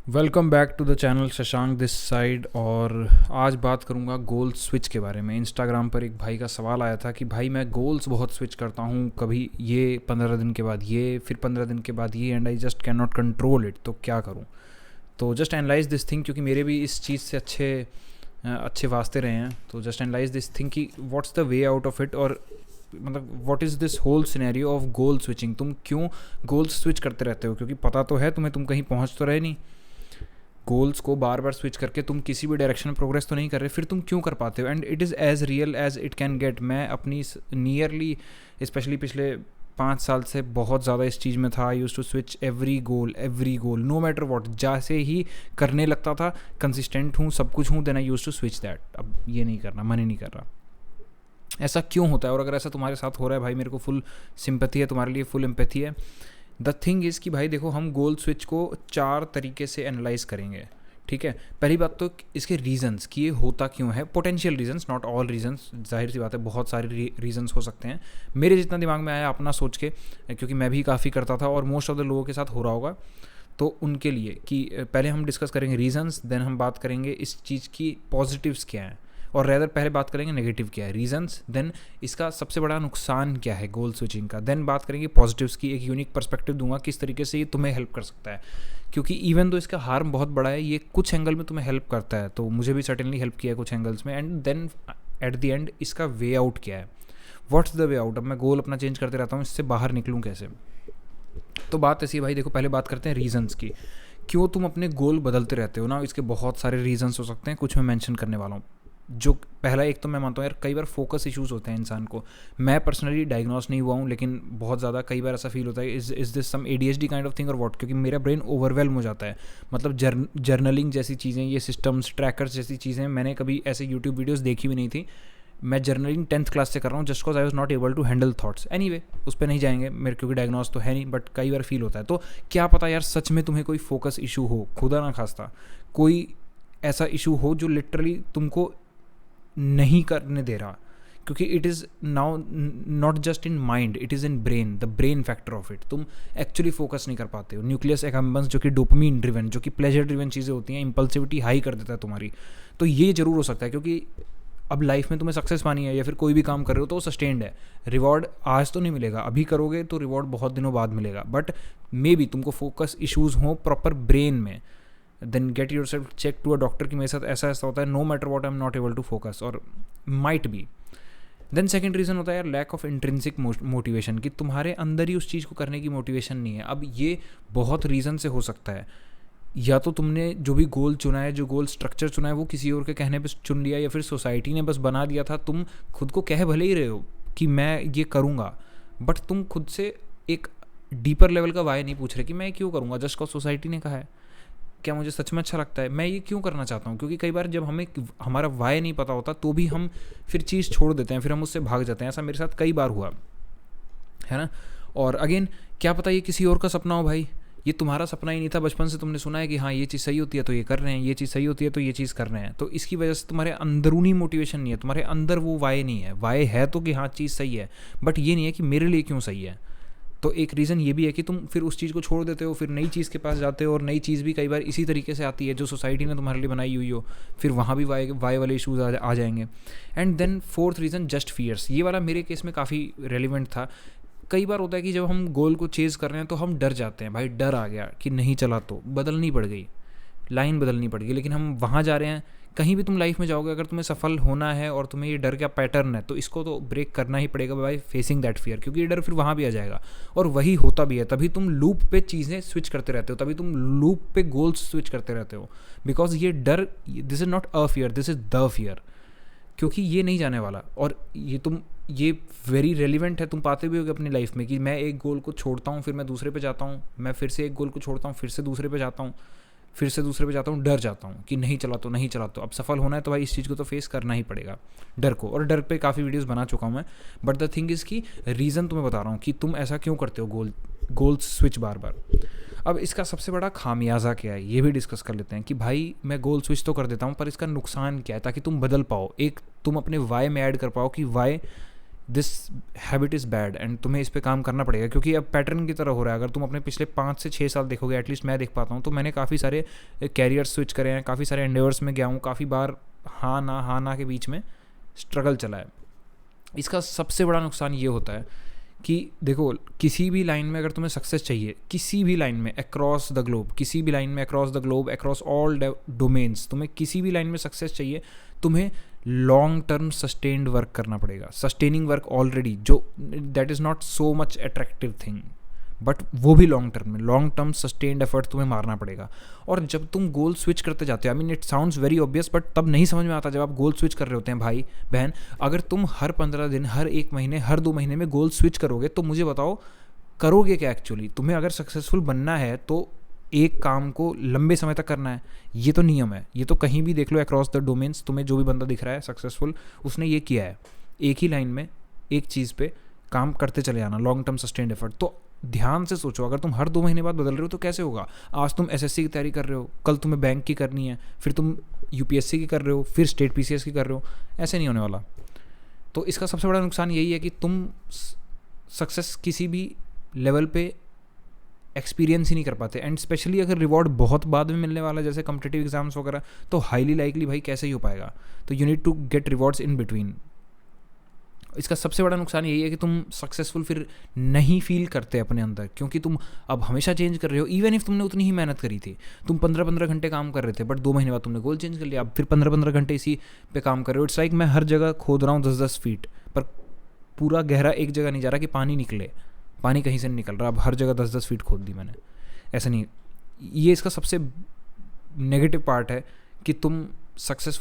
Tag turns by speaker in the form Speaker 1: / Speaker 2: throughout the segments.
Speaker 1: Welcome back to the channel Shashank this side. और आज बात करूंगा गोल स्विच के बारे में। इंस्टाग्राम पर एक भाई का सवाल आया था कि भाई मैं गोल्स बहुत स्विच करता हूं, कभी ये 15 दिन के बाद ये, फिर 15 दिन के बाद ये, and I just can not control it, तो क्या करूं। तो जस्ट एनालाइज दिस थिंग, क्योंकि मेरे भी इस चीज़ से अच्छे वास्ते रहे हैं। तो जस्ट एनालाइज दिस थिंग कि what's the way out of it, और मतलब what is this whole scenario of goal switching. तुम क्यों गोल्स स्विच करते रहते हो? क्योंकि पता तो है तुम्हें, तुम कहीं पहुंच तो रहे नहीं। गोल्स को बार बार स्विच करके तुम किसी भी डायरेक्शन में प्रोग्रेस तो नहीं कर रहे, फिर तुम क्यों कर पाते हो? And it is as real as it can get. मैं अपनी नियरली स्पेशली पिछले 5 साल से बहुत ज़्यादा इस चीज़ में था। I use to switch every goal no matter what. जैसे ही करने लगता था, कंसिस्टेंट हूँ, सब कुछ हूँ, then I use to switch that. अब ये नहीं करना, मन ही नहीं कर रहा। ऐसा क्यों होता है? और अगर ऐसा तुम्हारे साथ हो रहा है भाई, मेरे को फुल सिंपैथी है, तुम्हारे लिए फुल एम्पैथी है। द थिंग इज़ कि भाई देखो, हम गोल स्विच को 4 तरीके से एनालाइज करेंगे। ठीक है, पहली बात तो इसके रीजंस कि ये होता क्यों है। Potential reasons, not all reasons. जाहिर सी बात है, बहुत सारे रीजंस हो सकते हैं। मेरे जितना दिमाग में आया अपना सोच के, क्योंकि मैं भी काफ़ी करता था और मोस्ट ऑफ द लोगों के साथ हो रहा होगा, तो उनके लिए कि पहले हम डिस्कस करेंगे रीजंस, देन हम बात करेंगे इस चीज़ की पॉजिटिव्स क्या हैं, और रेदर पहले बात करेंगे नेगेटिव क्या है, रीजंस, देन इसका सबसे बड़ा नुकसान क्या है गोल स्विचिंग का, देन बात करेंगे पॉजिटिव्स की। एक यूनिक पर्सपेक्टिव दूंगा किस तरीके से ये तुम्हें हेल्प कर सकता है, क्योंकि इवन तो इसका हार्म बहुत बड़ा है, ये कुछ एंगल में तुम्हें हेल्प करता है। तो मुझे भी सर्टेनली हेल्प किया है कुछ एंगल्स में। And then at the end इसका वे आउट क्या है, व्हाट्स द वे आउट। अब मैं गोल अपना चेंज करते रहता हूँ, इससे बाहर निकलूँ कैसे। तो बात ऐसी है भाई, देखो पहले बात करते हैं रीजंस की। क्यों तुम अपने गोल बदलते रहते हो ना, इसके बहुत सारे रीजंस हो सकते हैं, कुछ मैं मेंशन करने वाला हूँ। जो पहला एक तो मैं मानता हूँ यार, कई बार फोकस इश्यूज होते हैं इंसान को। मैं पर्सनली डायग्नोस नहीं हुआ हूँ, लेकिन बहुत ज़्यादा कई बार ऐसा फील होता है, is this some ADHD kind of thing और व्हाट, क्योंकि मेरा ब्रेन ओवरवेलम हो जाता है। मतलब जर्नलिंग जैसी चीज़ें, ये सिस्टम्स, ट्रैकर्स जैसी चीज़ें मैंने कभी ऐसे यूट्यूब वीडियोज़ देखी भी नहीं थी। मैं जर्नलिंग 10th क्लास से कर रहा हूँ, just cause I was not able to handle thoughts. Anyway, उस पर नहीं जाएंगे मेरे, क्योंकि डायग्नोस तो है नहीं, बट कई बार फील होता है। तो क्या पता यार सच में तुम्हें कोई फोकस इशू हो, खुदा ना खास्ता कोई ऐसा इशू हो जो लिटरली तुमको नहीं करने दे रहा, क्योंकि it is now not just in mind, it is in brain, the brain factor of it. तुम एक्चुअली फोकस नहीं कर पाते हो। न्यूक्लियस एक्कम्बेंस जो कि डोपामिन ड्रिवन, जो कि प्लेजर ड्रिवन चीज़ें होती हैं, इंपल्सिविटी हाई कर देता है तुम्हारी। तो ये जरूर हो सकता है, क्योंकि अब लाइफ में तुम्हें सक्सेस पानी है या फिर कोई भी काम कर रहे हो तो वो सस्टेन्ड है। रिवॉर्ड आज तो नहीं मिलेगा, अभी करोगे तो रिवॉर्ड बहुत दिनों बाद मिलेगा, बट मे बी तुमको फोकस इश्यूज़ हो प्रॉपर ब्रेन में, then get yourself check to a doctor कि मेरे साथ ऐसा ऐसा होता है, no matter what I am not able to focus, और might be. Then second reason होता है यार लैक ऑफ इंट्रिंसिक मोटिवेशन, कि तुम्हारे अंदर ही उस चीज़ को करने की मोटिवेशन नहीं है। अब ये बहुत रीज़न से हो सकता है। या तो तुमने जो भी गोल चुना है, जो गोल स्ट्रक्चर चुना है, वो किसी और के कहने पे चुन लिया, या फिर सोसाइटी ने बस बना दिया था। तुम खुद को कह भले ही रहे हो कि मैं ये करूँगा, बट तुम खुद से एक डीपर लेवल का वाई नहीं पूछ रहे कि मैं क्यों करूँगा, जस्ट कॉज सोसाइटी ने कहा है। क्या मुझे सच में अच्छा लगता है, मैं ये क्यों करना चाहता हूँ? क्योंकि कई बार जब हमें हमारा वाई नहीं पता होता तो भी हम फिर चीज़ छोड़ देते हैं, फिर हम उससे भाग जाते हैं। ऐसा मेरे साथ कई बार हुआ है ना। और अगेन, क्या पता ये किसी और का सपना हो भाई, ये तुम्हारा सपना ही नहीं था। बचपन से तुमने सुना है कि हाँ ये चीज़ सही होती है तो ये कर रहे हैं, ये चीज़ सही होती है तो ये चीज़ कर रहे हैं। तो इसकी वजह से तुम्हारे अंदरूनी मोटिवेशन नहीं है, तुम्हारे अंदर वो वाई नहीं है। वाई है तो कि हाँ चीज़ सही है, बट ये नहीं है कि मेरे लिए क्यों सही है। तो एक रीज़न ये भी है कि तुम फिर उस चीज़ को छोड़ देते हो, फिर नई चीज़ के पास जाते हो, और नई चीज़ भी कई बार इसी तरीके से आती है जो सोसाइटी ने तुम्हारे लिए बनाई हुई हो, फिर वहाँ भी वाई वाले इशूज़ आ जाएंगे। And then fourth reason, just fears. ये वाला मेरे केस में काफ़ी रेलिवेंट था। कई बार होता है कि जब हम गोल को चेज़ कर रहे हैं तो हम डर जाते हैं, भाई डर आ गया कि नहीं चला तो बदलनी पड़ गई, लाइन बदलनी पड़ गई। लेकिन हम वहाँ जा रहे हैं, कहीं भी तुम लाइफ में जाओगे, अगर तुम्हें सफल होना है और तुम्हें ये डर का पैटर्न है, तो इसको तो ब्रेक करना ही पड़ेगा बाय फेसिंग दैट फियर, क्योंकि ये डर फिर वहाँ भी आ जाएगा और वही होता भी है। तभी तुम लूप पे चीज़ें स्विच करते रहते हो, तभी तुम लूप पे गोल्स स्विच करते रहते हो, बिकॉज ये डर, this is not a fear, this is the fear, क्योंकि ये नहीं जाने वाला। और ये वेरी रेलिवेंट है, तुम पाते भी होगे अपनी लाइफ में कि मैं एक गोल को छोड़ता हूँ, फिर मैं दूसरे पे जाता हूँ, मैं फिर से एक गोल को छोड़ता हूँ, फिर से दूसरे पे जाता हूँ, फिर से दूसरे पे जाता हूँ, डर जाता हूँ कि नहीं चला तो नहीं चला तो। अब सफल होना है तो भाई इस चीज़ को तो फेस करना ही पड़ेगा, डर को। और डर पे काफ़ी वीडियोस बना चुका हूँ मैं, बट द थिंग इज़ कि रीज़न तुम्हें बता रहा हूँ कि तुम ऐसा क्यों करते हो, गोल स्विच बार बार। अब इसका सबसे बड़ा खामियाजा क्या है ये भी डिस्कस कर लेते हैं कि भाई मैं गोल स्विच तो कर देता हूँ, पर इसका नुकसान क्या है, ताकि तुम बदल पाओ, एक तुम अपने वाई में ऐड कर पाओ कि why this habit is bad and तुम्हें इस पे काम करना पड़ेगा, क्योंकि अब पैटर्न की तरह हो रहा है। अगर तुम अपने पिछले 5 से 6 साल देखोगे, एटलीस्ट मैं देख पाता हूँ, तो मैंने काफ़ी सारे कैरियर स्विच करे हैं, काफ़ी सारे एंडेवर्स में गया हूँ, काफ़ी बार हाँ ना के बीच में स्ट्रगल चला है। इसका सबसे बड़ा नुकसान ये होता है कि देखो, किसी भी लाइन में अगर तुम्हें सक्सेस चाहिए, किसी भी लाइन में अक्रॉस द ग्लोब, किसी भी लाइन में across the globe, across all domains, तुम्हें किसी भी लाइन में सक्सेस चाहिए, तुम्हें लॉन्ग टर्म सस्टेन्ड वर्क करना पड़ेगा। सस्टेनिंग वर्क ऑलरेडी जो that is not so much attractive thing, but वो भी लॉन्ग टर्म में, लॉन्ग टर्म सस्टेन्ड एफर्ट तुम्हें मारना पड़ेगा। और जब तुम गोल स्विच करते जाते हो, I mean it sounds very obvious, but तब नहीं समझ में आता जब आप गोल स्विच कर रहे होते हैं भाई बहन। अगर तुम हर 15 दिन, हर 1 महीने, हर 2 महीने में गोल स्विच करोगे, तो मुझे बताओ करोगे क्या एक्चुअली। तुम्हें अगर सक्सेसफुल बनना है तो एक काम को लंबे समय तक करना है, ये तो नियम है। ये तो कहीं भी देख लो अक्रॉस द डोमेन्स, तुम्हें जो भी बंदा दिख रहा है सक्सेसफुल, उसने ये किया है, एक ही लाइन में एक चीज़ पे काम करते चले जाना, लॉन्ग टर्म सस्टेन्ड एफर्ट। तो ध्यान से सोचो, अगर तुम हर 2 महीने बाद बदल रहे हो तो कैसे होगा। आज तुम एसएससी की तैयारी कर रहे हो, कल तुम्हें बैंक की करनी है, फिर तुम यूपीएससी की कर रहे हो, फिर स्टेट पीसीएस की कर रहे हो, ऐसे नहीं होने वाला। तो इसका सबसे बड़ा नुकसान यही है कि तुम सक्सेस किसी भी लेवल पे एक्सपीरियंस ही नहीं कर पाते। एंड स्पेशली अगर रिवॉर्ड बहुत बाद में मिलने वाला है, जैसे कॉम्पिटिटिव एग्जाम्स वगैरह, तो हाईली लाइकली भाई कैसे ही हो पाएगा। तो you need to get rewards in between. इसका सबसे बड़ा नुकसान यही है कि तुम सक्सेसफुल फिर नहीं फील करते अपने अंदर, क्योंकि तुम अब हमेशा चेंज कर रहे हो। इवन इफ तुमने उतनी ही मेहनत करी थी, तुम 15-15 घंटे काम कर रहे थे, बट 2 महीने बाद तुमने गोल चेंज कर लिया, अब फिर 15-15 घंटे इसी पे काम कर रहे हो। इट्स लाइक मैं हर जगह खोद रहा हूँ 10-10 फीट, पर पूरा गहरा एक जगह नहीं जा रहा कि पानी निकले, पानी कहीं से नहीं निकल रहा। अब हर जगह 10-10 फीट खोद दी मैंने, ऐसा नहीं। ये इसका सबसे नेगेटिव पार्ट है कि तुम सक्सेस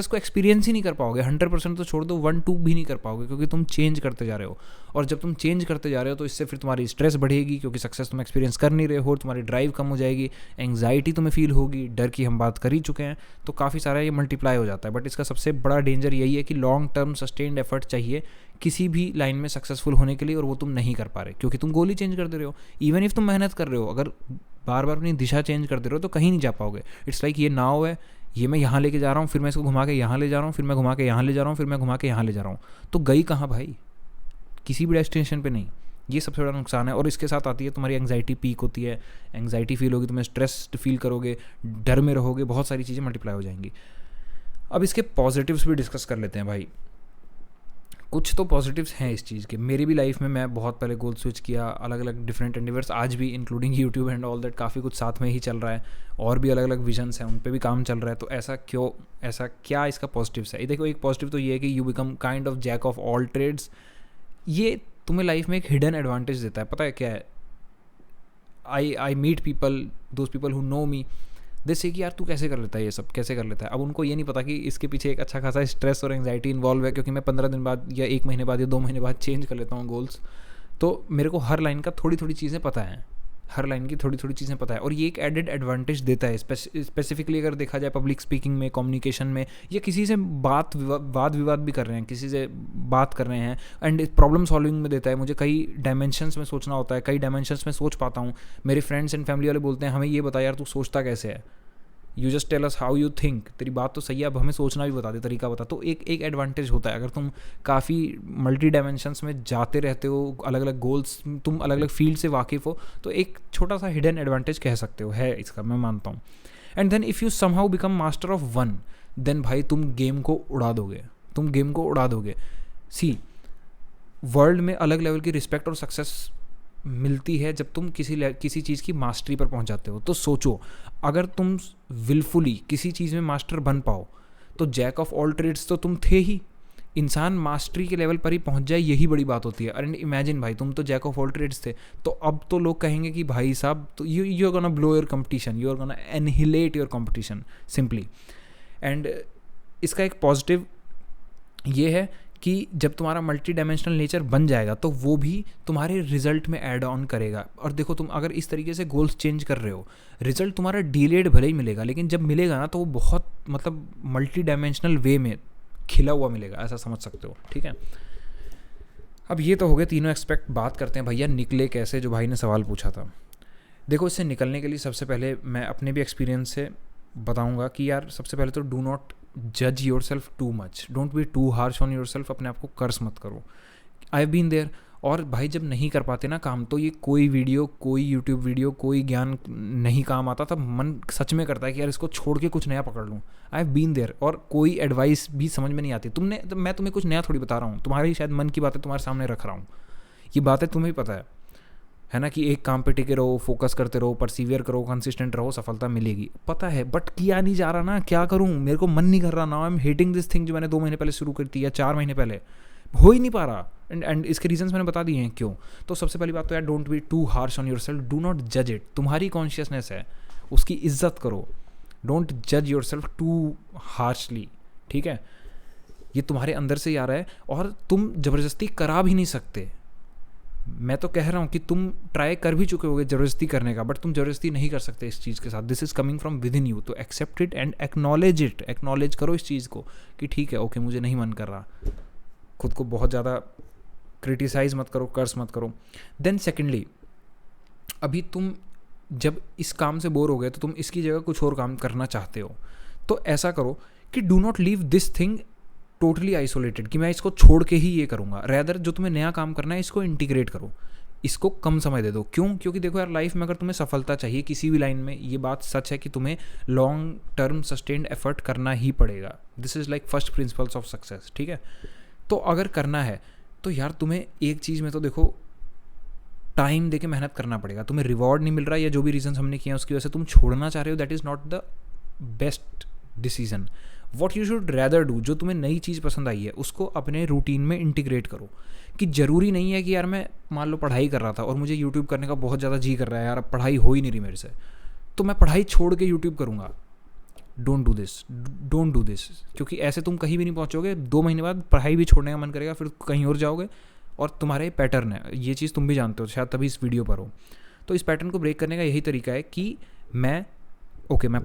Speaker 1: को एक्सपीरियंस ही नहीं कर पाओगे। 100% तो छोड़ दो, 1-2 भी नहीं कर पाओगे, क्योंकि तुम चेंज करते जा रहे हो। और जब तुम चेंज करते जा रहे हो तो इससे फिर तुम्हारी स्ट्रेस बढ़ेगी, क्योंकि सक्सेस तुम एक्सपीरियंस कर नहीं रहे हो, तुम्हारी ड्राइव कम हो जाएगी, एंग्जाइटी तुम्हें फील होगी, डर की हम बात कर ही चुके हैं, तो काफ़ी सारा ये मल्टीप्लाई हो जाता है। बट इसका सबसे बड़ा डेंजर यही है कि लॉन्ग टर्म सस्टेन्ड एफर्ट चाहिए किसी भी लाइन में सक्सेसफुल होने के लिए, और वो तुम नहीं कर पा रहे, क्योंकि तुम गोल ही चेंज कर दे रहे हो। इवन इफ तुम मेहनत कर रहे हो, अगर बार बार अपनी दिशा चेंज कर दे रहे हो तो कहीं नहीं जा पाओगे। इट्स लाइक ये नाव है, ये मैं यहाँ लेके जा रहा हूँ, फिर मैं इसको घुमा के यहाँ ले जा रहा हूँ, फिर मैं घुमा के यहाँ ले जा रहा हूँ, फिर मैं घुमा के यहाँ ले जा रहा हूँ, तो गई कहाँ भाई, किसी भी डेस्टिनेशन पे नहीं। ये सबसे बड़ा नुकसान है। और इसके साथ आती है तुम्हारी एंग्जाइटी पीक होती है, एंग्जाइटी फील होगी, तुम्हें स्ट्रेस फील करोगे, डर में रहोगे, बहुत सारी चीज़ें मल्टीप्लाई हो जाएंगी। अब इसके पॉजिटिव्स भी डिस्कस कर लेते हैं भाई। कुछ तो पॉजिटिव्स हैं इस चीज़ के। मेरी भी लाइफ में मैं बहुत पहले गोल स्विच किया, अलग अलग डिफरेंट एंडिवर्स, आज भी including YouTube and all that, काफ़ी कुछ साथ में ही चल रहा है, और भी अलग अलग विजन्स हैं, उन पे भी काम चल रहा है। तो ऐसा क्या इसका पॉजिटिव्स है। देखो, एक पॉजिटिव तो ये है कि you become kind of jack of all trades. ये तुम्हें लाइफ में एक हिडन एडवांटेज देता है। पता है क्या है, I meet people, those people who know me, जैसे कि यार तू कैसे कर लेता है, ये सब कैसे कर लेता है। अब उनको ये नहीं पता कि इसके पीछे एक अच्छा खासा स्ट्रेस और एंग्जाइटी इन्वॉल्व है, क्योंकि मैं 15 दिन बाद या 1 महीने बाद या 2 महीने बाद चेंज कर लेता हूँ गोल्स। तो मेरे को हर लाइन का थोड़ी थोड़ी चीज़ें पता है, हर लाइन की थोड़ी थोड़ी चीज़ें पता है, और ये एक एडेड एडवांटेज देता है। स्पेसिफिकली अगर देखा जाए पब्लिक स्पीकिंग में, कम्युनिकेशन में, या किसी से वाद विवाद भी कर रहे हैं, किसी से बात कर रहे हैं, एंड प्रॉब्लम सॉल्विंग में देता है। मुझे कई डायमेंशंस में सोचना होता है, कई डायमेंशंस में सोच पाता हूँ। मेरे फ्रेंड्स एंड फैमिली वाले बोलते हैं, हमें ये बता यार तू सोचता कैसे है, you just tell us how you think, तेरी बात तो सही है, अब हमें सोचना भी बता दे, तरीका बता। तो एक एडवांटेज होता है। अगर तुम काफ़ी मल्टी डायमेंशंस में जाते रहते हो, अलग अलग गोल्स, तुम अलग अलग फील्ड से वाकिफ़ हो, तो एक छोटा सा हिडन एडवांटेज कह सकते हो है इसका, मैं मानता हूँ। And then if you somehow become master of one, then भाई तुम गेम को उड़ा दोगे। सी, वर्ल्ड में अलग लेवल की रिस्पेक्ट और सक्सेस मिलती है जब तुम किसी चीज़ की मास्टरी पर पहुंच जाते हो। तो सोचो, अगर तुम विलफुली किसी चीज़ में मास्टर बन पाओ, तो जैक ऑफ ऑल ट्रेड्स तो तुम थे ही। इंसान मास्टरी के लेवल पर ही पहुंच जाए, यही बड़ी बात होती है। एंड इमेजिन भाई, तुम तो जैक ऑफ ऑल ट्रेड्स थे, तो अब तो लोग कहेंगे कि भाई साहब, तो you are gonna blow your competition, you are gonna annihilate your competition simply. And इसका एक पॉजिटिव ये है कि जब तुम्हारा मल्टी डायमेंशनल नेचर बन जाएगा, तो वो भी तुम्हारे रिजल्ट में ऐड ऑन करेगा। और देखो, तुम अगर इस तरीके से गोल्स चेंज कर रहे हो, रिजल्ट तुम्हारा डिलेड भले ही मिलेगा, लेकिन जब मिलेगा ना, तो वो बहुत मतलब मल्टी डायमेंशनल वे में खिला हुआ मिलेगा, ऐसा समझ सकते हो। ठीक है, अब ये तो हो गए तीनों एक्सपेक्ट। बात करते हैं भैया निकले कैसे, जो भाई ने सवाल पूछा था। देखो, इससे निकलने के लिए सबसे पहले मैं अपने भी एक्सपीरियंस से बताऊंगा कि यार सबसे पहले तो डू नॉट जज your self too much, don't be too harsh on your self. अपने आप को कर्स मत करो, आई हैव बीन देयर। और भाई जब नहीं कर पाते ना काम, तो ये कोई वीडियो, कोई यूट्यूब वीडियो, कोई ज्ञान नहीं काम आता, तब मन सच में करता है कि यार इसको छोड़ के कुछ नया पकड़ लूँ। I have been there. और कोई एडवाइस भी समझ में नहीं आती। मैं तुम्हें कुछ नया थोड़ी बता रहा हूँ, तुम्हारी शायद मन की बातें तुम्हारे सामने रख रहा हूँ। ये बातें तुम्हें पता है ना, कि एक काम पे टिके रहो, फोकस करते रहो, परसीवियर करो, कंसिस्टेंट रहो, सफलता मिलेगी, पता है। बट किया नहीं जा रहा ना, क्या करूँ, मेरे को मन नहीं कर रहा ना। I am hating this thing जो मैंने 2 महीने पहले शुरू कर दी या 4 महीने पहले, हो ही नहीं पा रहा। एंड इसके रीजंस मैंने बता दिए हैं क्यों। तो सबसे पहली बात तो यार, don't be too harsh on your self, do not जज इट। तुम्हारी कॉन्शियसनेस है, उसकी इज्जत करो, डोंट जज योर सेल्फ टू हार्शली, ठीक है। ये तुम्हारे अंदर से ही आ रहा है और तुम ज़बरदस्ती करा भी नहीं सकते। मैं तो कह रहा हूँ कि तुम ट्राई कर भी चुके होगे ज़बरदस्ती करने का, बट तुम ज़बरदस्ती नहीं कर सकते इस चीज़ के साथ। This is coming from within you. तो accept it and acknowledge it. Acknowledge करो इस चीज़ को कि ठीक है, ओके, मुझे नहीं मन कर रहा। खुद को बहुत ज़्यादा क्रिटिसाइज मत करो, कर्स मत करो। देन सेकेंडली, अभी तुम जब इस काम से बोर हो गए तो तुम इसकी जगह कुछ और काम करना चाहते हो, तो ऐसा करो कि do not leave this thing totally isolated, कि मैं इसको छोड़ के ही ये करूँगा। रैदर जो तुम्हें नया काम करना है, इसको इंटीग्रेट करो, इसको कम समय दे दो। क्यों? क्योंकि देखो यार, लाइफ में अगर तुम्हें सफलता चाहिए किसी भी लाइन में, ये बात सच है कि तुम्हें लॉन्ग टर्म सस्टेन्ड एफर्ट करना ही पड़ेगा। This is like first principles of success, ठीक है। तो अगर करना है तो यार तुम्हें एक चीज़ में तो देखो, टाइम देके मेहनत करना पड़ेगा। तुम्हें रिवॉर्ड नहीं मिल रहा, या जो भी रीजन हमने किया उसकी वजह से तुम छोड़ना चाह रहे हो, that is not the best decision. What you should rather do, जो तुम्हें नई चीज़ पसंद आई है उसको अपने रूटीन में इंटीग्रेट करो। कि ज़रूरी नहीं है कि यार मैं मान लो पढ़ाई कर रहा था और मुझे यूट्यूब करने का बहुत ज़्यादा जी कर रहा है, यार अब पढ़ाई हो ही नहीं रही मेरे से, तो मैं पढ़ाई छोड़ के यूट्यूब करूँगा। Don't do this, don't do this. क्योंकि ऐसे तुम कहीं भी नहीं पहुँचोगे। 2 महीने बाद पढ़ाई भी छोड़ने का मन करेगा, फिर कहीं और जाओगे, और तुम्हारे पैटर्न है, ये चीज़ तुम भी जानते हो, शायद तभी इस वीडियो पर हो। तो इस पैटर्न को ब्रेक करने का यही तरीका है कि मैं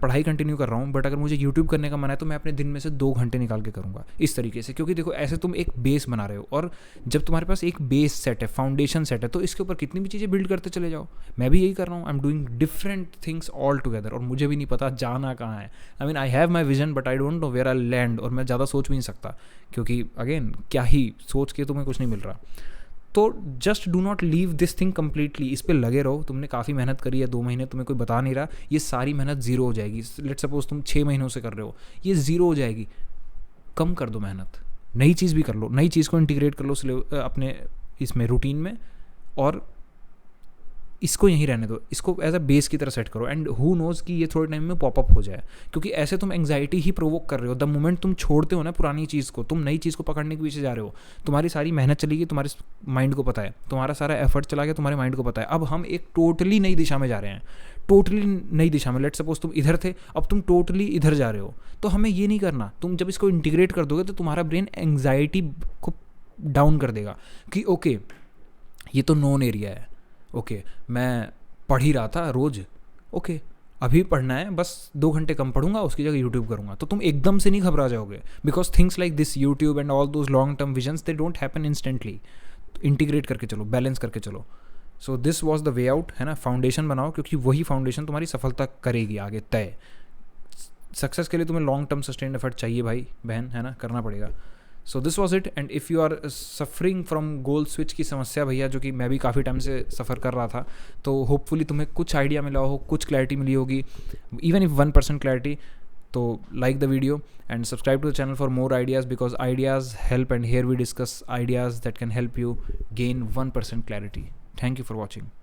Speaker 1: पढ़ाई कंटिन्यू कर रहा हूँ, बट अगर मुझे यूट्यूब करने का मन है तो मैं अपने दिन में से 2 घंटे निकाल के करूँगा, इस तरीके से। क्योंकि देखो, ऐसे तुम एक बेस बना रहे हो, और जब तुम्हारे पास एक बेस सेट है, फाउंडेशन सेट है, तो इसके ऊपर कितनी भी चीज़ें बिल्ड करते चले जाओ। मैं भी यही कर रहा हूँ। I am doing different things all together, और मुझे भी नहीं पता जाना कहाँ है। I mean, I have my vision, but I don't know where I land. और मैं ज़्यादा सोच भी नहीं सकता, क्योंकि अगेन, क्या ही सोच के तुम्हें कुछ नहीं मिल रहा। तो just do not leave this thing completely. इस पर लगे रहो। तुमने काफ़ी मेहनत करी है, 2 महीने, तुम्हें कोई बता नहीं रहा, ये सारी मेहनत ज़ीरो हो जाएगी। लेट्स सपोज तुम 6 महीनों से कर रहे हो, ये ज़ीरो हो जाएगी। कम कर दो मेहनत, नई चीज़ भी कर लो, नई चीज़ को इंटीग्रेट कर लो अपने इसमें रूटीन में, और इसको यहीं रहने दो, इसको एज अ बेस की तरह सेट करो। एंड हु नोज़ कि ये थोड़े टाइम में पॉपअप हो जाए, क्योंकि ऐसे तुम एंग्जाइटी ही प्रोवोक कर रहे हो। द मोमेंट तुम छोड़ते हो ना पुरानी चीज़ को, तुम नई चीज़ को पकड़ने के पीछे जा रहे हो, तुम्हारी सारी मेहनत चली गई, तुम्हारे माइंड को पता है, तुम्हारा सारा एफर्ट चला गया, तुम्हारे माइंड को पता है। अब हम एक टोटली नई दिशा में जा रहे हैं, टोटली नई दिशा में। लेट्स सपोज तुम इधर थे, अब तुम टोटली इधर जा रहे हो। तो हमें ये नहीं करना। तुम जब इसको इंटीग्रेट कर दोगे तो तुम्हारा ब्रेन एंग्जाइटी को डाउन कर देगा कि ओके, ये तो नोन एरिया है, ओके, मैं पढ़ ही रहा था रोज़, ओके, अभी पढ़ना है, बस 2 घंटे कम पढ़ूंगा, उसकी जगह यूट्यूब करूंगा। तो तुम एकदम से नहीं घबरा जाओगे, because things like this YouTube and all those long term visions, they don't happen instantly. Integrate करके चलो, बैलेंस करके चलो। सो this was the way out, है ना। फाउंडेशन बनाओ, क्योंकि वही फाउंडेशन तुम्हारी सफलता करेगी आगे तय। सक्सेस के लिए तुम्हें लॉन्ग टर्म सस्टेन्ड एफर्ट चाहिए भाई बहन, है ना, करना पड़ेगा। So this was it. And if you are suffering from goal switch की समस्या भैया, जो कि मैं भी काफ़ी टाइम से सफ़र कर रहा था, तो होपफुली तुम्हें कुछ आइडिया मिला हो, कुछ क्लैरिटी मिली होगी, इवन इफ 1% क्लैरिटी। तो like the video and subscribe to the channel for more ideas, because ideas help, and here we discuss ideas that can help you gain 1% clarity. Thank you for watching.